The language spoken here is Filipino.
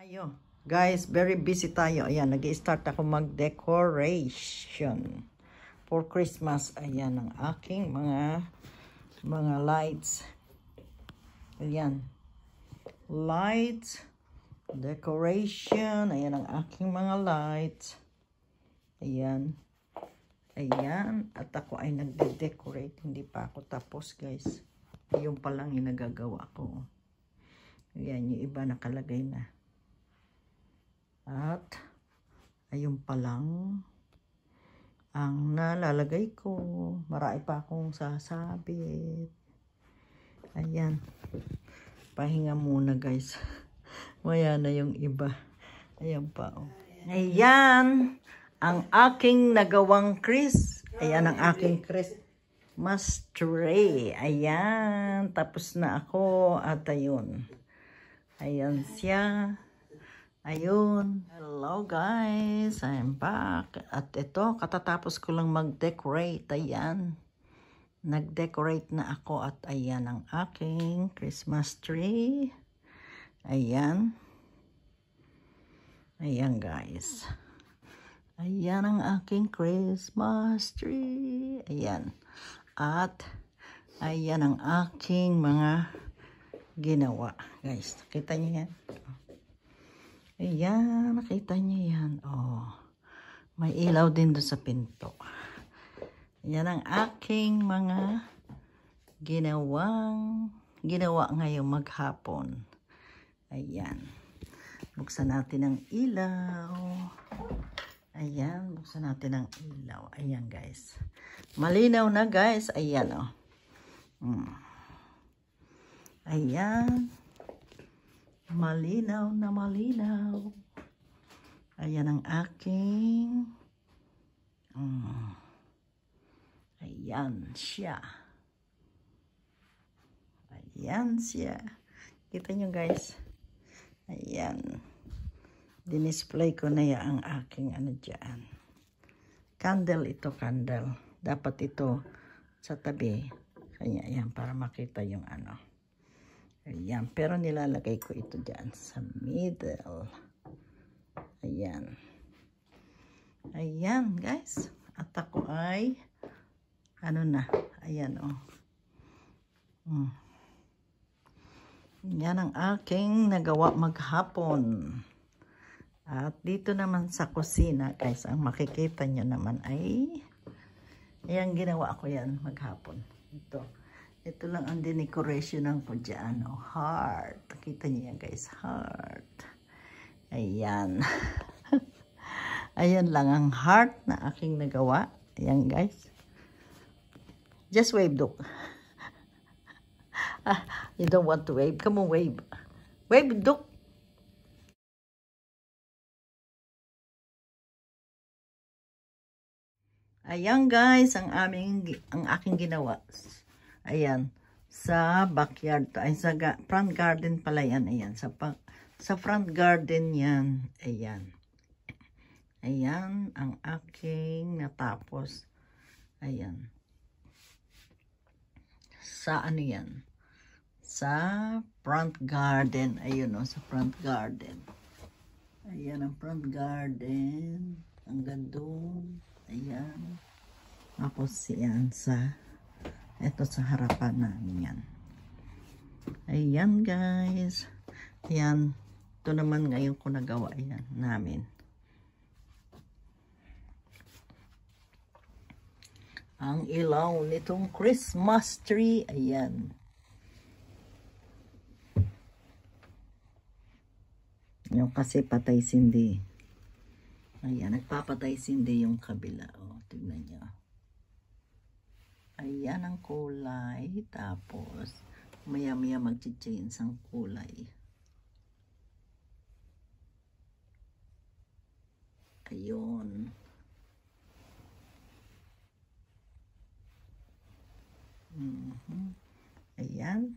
Ayo, guys, very busy tayo. Ayan, nag-i-start ako mag-decoration for Christmas. Ayan, ang aking mga lights. Ayan, lights, decoration. Ayan, ang aking mga lights. Ayan, ayan. At ako ay nagde-decorate. Hindi pa ako tapos, guys. Yung pa lang yung nagagawa ko. Ayan, yung iba nakalagay na. At ayun pa lang ang nalalagay ko. Marami pa akong sasabit. Ayan. Pahinga muna, guys. Maya na yung iba. Ayan pa, oh. Ayan ang aking nagawang Ayan ang aking Christmas tree. Ayan. Tapos na ako. At ayun. Ayan siya. Ayun. Hello guys. I'm back. At ito, katatapos ko lang mag-decorate. Ayan. Nag-decorate na ako at ayan ang aking Christmas tree. Ayan. Ayan guys. Ayan ang aking Christmas tree. Ayan. At ayan ang aking mga ginawa. Guys, nakita niyo yan? Ayan, nakita niyo yan. Oh, may ilaw din doon sa pinto. Yan ang aking mga ginawa ngayong maghapon. Ayan. Buksan natin ang ilaw. Ayan, buksan natin ang ilaw. Ayan, guys. Malinaw na, guys. Ayan, oh. Ayan. Malinaw na malinaw. Ayan ang aking. Ayan siya. Ayan siya. Kita nyo guys. Ayan. Dinisplay ko na yan ang aking ano dyan. Candle ito, candle. Dapat ito sa tabi. Kanya yan para makita yung ano. Ayan, pero nilalagay ko ito dyan sa middle. Ayan. Ayan, guys. At ako ay, ano na, ayan, oh. Yan ang aking nagawa maghapon. At dito naman sa kusina, guys, ang makikita nyo naman ay, ayan, ginawa ko yan maghapon. Ito lang ang dinecoration ko dyan. Oh, heart. Kita niyo yan, guys. Heart. Ayan. Ayan lang ang heart na aking nagawa. Ayan, guys. Just wave, Duk. You don't want to wave? Come on, wave. Wave, Duk. Ayan, guys, ang aking ginawa. Ayan, sa backyard, ay sa front garden pala yan. Ayan, sa front garden yan. Ayan. Ayan, ang aking natapos. Ayan. Sa ano yan? Sa front garden. Ayun o, sa front garden. Ayan, ang front garden. Hanggang doon. Ayan. Tapos yan sa ito sa harapan namin yan. Ayan guys. Ayan. Ito naman ngayon ko nagawa yan namin. Ang ilaw nitong Christmas tree. Ayan. Yung kasi patay sindi. Ayan. Nagpapatay sindi yung kabila. O, tignan nyo. Ayan ang kulay. Tapos, maya-maya mag-change ang kulay. Ayun. Ayan.